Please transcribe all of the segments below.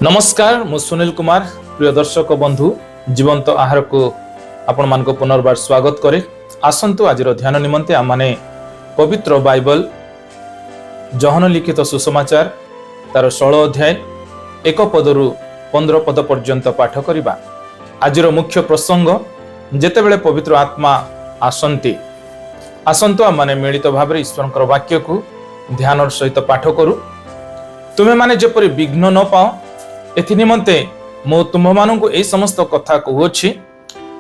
नमस्कार मु सुनील कुमार प्रिय दर्शक बंधु जीवंत आहार को आपण मान को पुनर्बार स्वागत करे। आसंतु आज ध्यान निमंते आम माने पवित्र बाइबल जहन लिखित सुसमाचार तार 16 अध्याय 1 पदरु 15 पद पर्यंत पाठ करिबा। आजिर मुख्य प्रसंग जेतेबेले पवित्र आत्मा आसंती आसंतु आम माने मिलित भाव ईश्वर वाक्य को ध्यान सहित पाठ करू। तुम्हें माने जेपरि विघ्न न पाओ एथि निमंते मो तुम मानू ए समस्त कथा कहूछि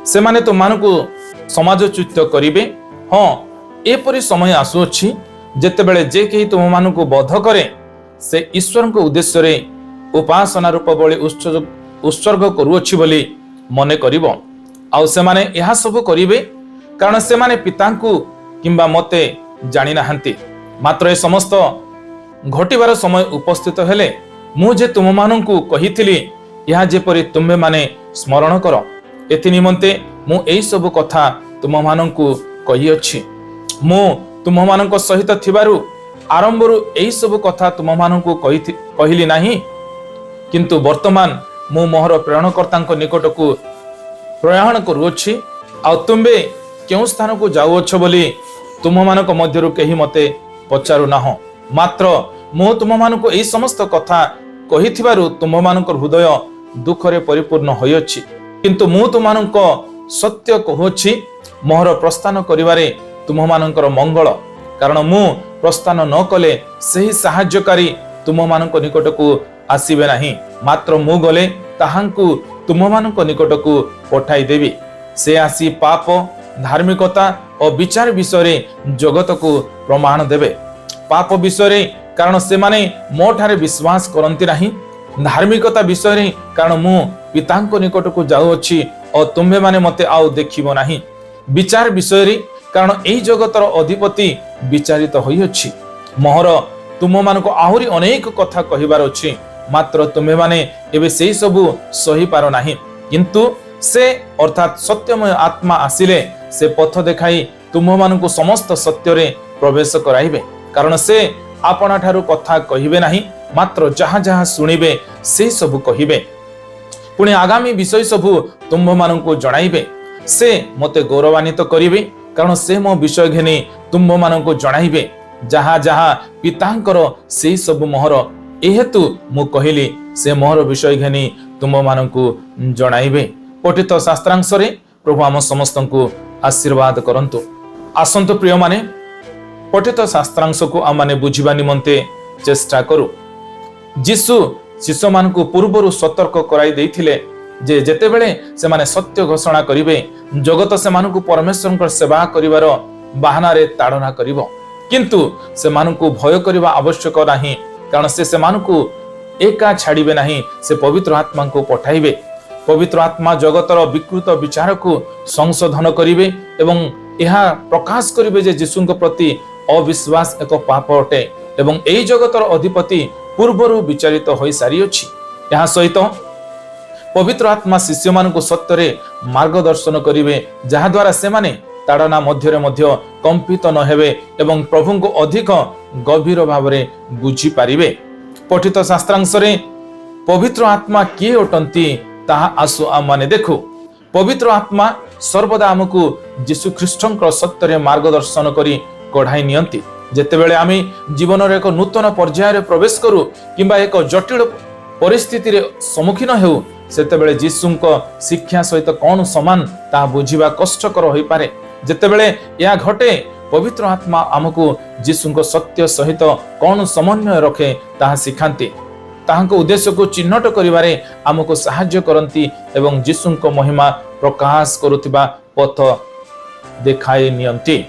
से माने तुम मानू समाजच्युत करिवे। हाँ एपरि समय आसुछि जेतेबेले जे केही तुम मानू बध करे से ईश्वर को उद्देश्य रे उपासना रूप बलि उत्सर्ग करूछि बोली मने करिवो। आउ से माने यहा सब करिवे कारण से माने पितांकु किंबा मते जानि नाहंती। मात्र ए समस्त घटिबार समय उपस्थित हेले मुझे तुम मानू कही यह जेपरि तुम्हें माने स्मरण कर एथि निमंते मु एई सब कथा तुम मानू कही अछि। मु तुम मानक सहित थिबारु आरंभरु एई सब कथा तुम मानू कहली नाही, किंतु वर्तमान मु मोहर प्रेरणकर्ता निकट को प्रयाण करुछि। आ तुम्बे केउ स्थान को जाउछ बोली तुम मानक मध्यरु केही मते पचारु नाह। मात्र मु तुम मानक एई समस्त कथा कहिथिबारु तुम मानक हृदय दुखरे परिपूर्ण होइछि। किंतु मु तुम मानक सत्य कहूछि मोहर प्रस्थान करिवारे तुम मानकर मंगल, कारण मु प्रस्थान न कले सही सहायकारी तुम मानक निकट को आसीबे नाही। मात्र मु गले ताहांकु तुम मानक निकट को पठाई देबी। से आसी पाप धार्मिकता और विचार विषय जगत को प्रमाण देबे। पाप विषय कारण से माने मो ठारे विश्वास करंती नाही, धार्मिकता विषय कारण मु पितांको निकट को जाउछि और तुम्हे माने मते आउ देखिबो नाही। विचार विषय कारण एही जगतर अधिपति विचारित होइछि। मोहर तुम मानको आहुरी अनेक कथा कहिबार अछि, मात्र तुम्हे माने एबे सेही सबु सही पारो नाही। किंतु से अर्थात सत्यमय आत्मा आसिले से पथ देखाई तुम मानको समस्त सत्य रे प्रवेश कराइबे। कारण से आपना ठारू कथा कहिबे नाही, मात्र जहाँ जहाँ सुनिबे से सब कहिबे। पुणी आगामी विषय सब तुम मानू जणाइबे। से मते गौरवान्वित करिवे, कारण से मो विषय घेनी तुम मानू जणाइबे। जहाँ जहाँ पितांकर से सब मोहर एहेतु मु कहिली से मोहर विषय घेनी तुम मानू जणाइबे। पठित शास्त्रांश रे प्रभु आम समस्त को आशीर्वाद करंतु। आसंतु प्रिय माने पठित शास्त्रांश को आम माने बुझिबा निमंते चेष्टा करू। जीशु शिष्य मान को पूर्वरु सतर्क कराई देथिले जे जेतेबेले से माने सत्य घोषणा करिवे जगत से मानकु परमेश्वर सेवा करिवार बहाना रे ताड़ना करिवो। किंतु से मानकु भय करिवा आवश्यक नाही, कारण से मानकु एका छाड़िबे नाही, से पवित्र आत्मा को पठाइबे। पवित्र आत्मा जगतर विकृत विचार को संशोधन करिवे एवं यह प्रकाश करिवे जे यीशु प्रति अविश्वास एक पाप अटे एवं एई जगतर अधिपति पूर्वरु विचारित होई सारी अछि। यहाँ सहित पवित्र आत्मा शिष्य मानकु सत्य रे मार्गदर्शन करिवे, जहा द्वारा से माने ताड़ना मध्य मध्य कंपित न हेबे एवं प्रभु को अधिक गभीर भाव रे बुझी पारिबे। पठित शास्त्रांश रे पवित्र आत्मा किए अटंती ताहा आसु आम माने देखु। पवित्र आत्मा सर्वदा आमको यीशु ख्रीष्टंकर सत्य रे मार्गदर्शन करी कढ़ाई नियंती। जेतेबेले आमी जीवन रे एक नूतन पर्याय रे प्रवेश करू किंबा एक जटिल परिस्थिति रे सम्मुखीन हेउ, सेतेबेले यीशुंक शिक्षा सहित कौन समान ता बुझिबा कष्टकर होई पारे। जेतेबेले या घटे पवित्र आत्मा आमको यीशुंक सत्य सहित कौन समन्वय रखे ताहा सिखांती, ताहांको उद्देश्य को चिन्हट करिवारे आमको सहाय्य करंती एवं यीशुंक महिमा प्रकाश करुथिबा पथ देखाई नियंती।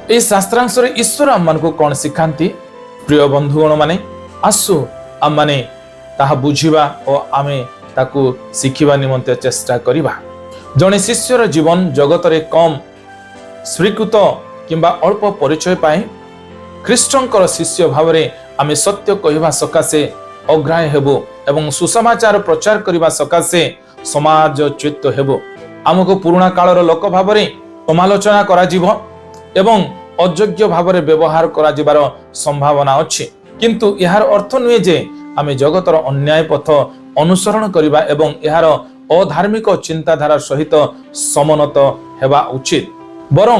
ए शास्त्रांश रे ईश्वर आम मानकु कोन सिखांती? प्रिय बंधुगण माने आसु आम माने ताहा बुझिबा और आमे ताकू शिखिबा निमंते चेष्टा करिबा। जने शिष्यर जीवन जगत रे कम स्वीकृत किंबा अल्प परिचय पाए ख्रीष्टंकर शिष्य भाव रे आमे सत्य कहिबा सकासे अग्राह्य हेबो एवं सुसमाचार प्रचार करिबा सकासे समाजच्युत हेबो। आमको पुराणा कालर लोक भाव रे समालोचना करा जीव एवं अयोग्य भाव रे व्यवहार करा जिबार संभावना अछि। किंतु यार अर्थ नुहे जे आमे जगतर अन्याय पथ ଅନୁସରଣ କରିବା ଏବଂ ଏହାର ଅଧାର୍ମିକ ଚିନ୍ତାଧାରା ସହିତ ସମନତ ହେବା ଉଚିତ। ବରଂ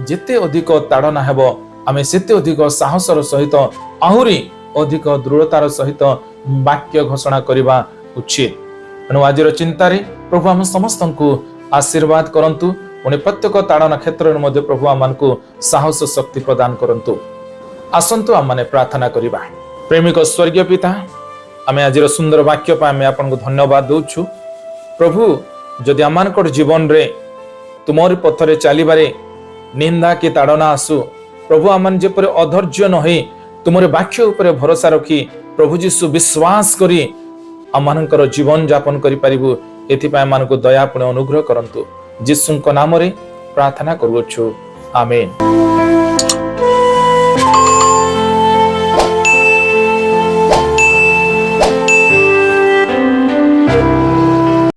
ଯେତେ ଅଧିକ ତାଡ଼ନା ହେବ ଆମେ ସେତେ ଅଧିକ ସାହସର ସହିତ ଆହୁରି ଅଧିକ ଦୃଢ଼ତାର ସହିତ ବାକ୍ୟ ଘୋଷଣା କରିବା ଉଚିତ। ତେଣୁ ଆଜିର ଚିନ୍ତାରେ ପ୍ରଭୁ ଆମ ସମସ୍ତଙ୍କୁ ଆଶୀର୍ବାଦ କରନ୍ତୁ। ପୁଣି ପ୍ରତ୍ୟେକ ତାଡ଼ନା କ୍ଷେତ୍ରରେ ମଧ୍ୟ ପ୍ରଭୁ ଆମମାନଙ୍କୁ ସାହସ ଶକ୍ତି ପ୍ରଦାନ କରନ୍ତୁ। ଆସନ୍ତୁ ଆମମାନେ ପ୍ରାର୍ଥନା କରିବା। ପ୍ରେମିକ ସ୍ୱର୍ଗୀୟ ପିତା, ଆମେ ଆଜିର ସୁନ୍ଦର ବାକ୍ୟ ପାଇଁ ଆମେ ଆପଣଙ୍କୁ ଧନ୍ୟବାଦ ଦେଉଛୁ। ପ୍ରଭୁ, ଯଦି ଆମମାନଙ୍କର ଜୀବନରେ ତୁମରି ପଥରେ ଚାଲିବାରେ ନିନ୍ଦା କି ତାଡ଼ନା ଆସୁ, ପ୍ରଭୁ ଆମମାନେ ଯେପରି ଅଧୈର୍ଯ୍ୟ ନ ହୋଇ ତୁମର ବାକ୍ୟ ଉପରେ ଭରସା ରଖି ପ୍ରଭୁ ଯୀଶୁ ବିଶ୍ୱାସ କରି ଆମମାନଙ୍କର ଜୀବନ ଯାପନ କରିପାରିବୁ, ଏଥିପାଇଁ ଆମମାନଙ୍କୁ ଦୟା ପୁଣି ଅନୁଗ୍ରହ କରନ୍ତୁ। ଯୀଶୁଙ୍କ ନାମରେ ପ୍ରାର୍ଥନା କରୁଅଛୁ, ଆମେନ୍।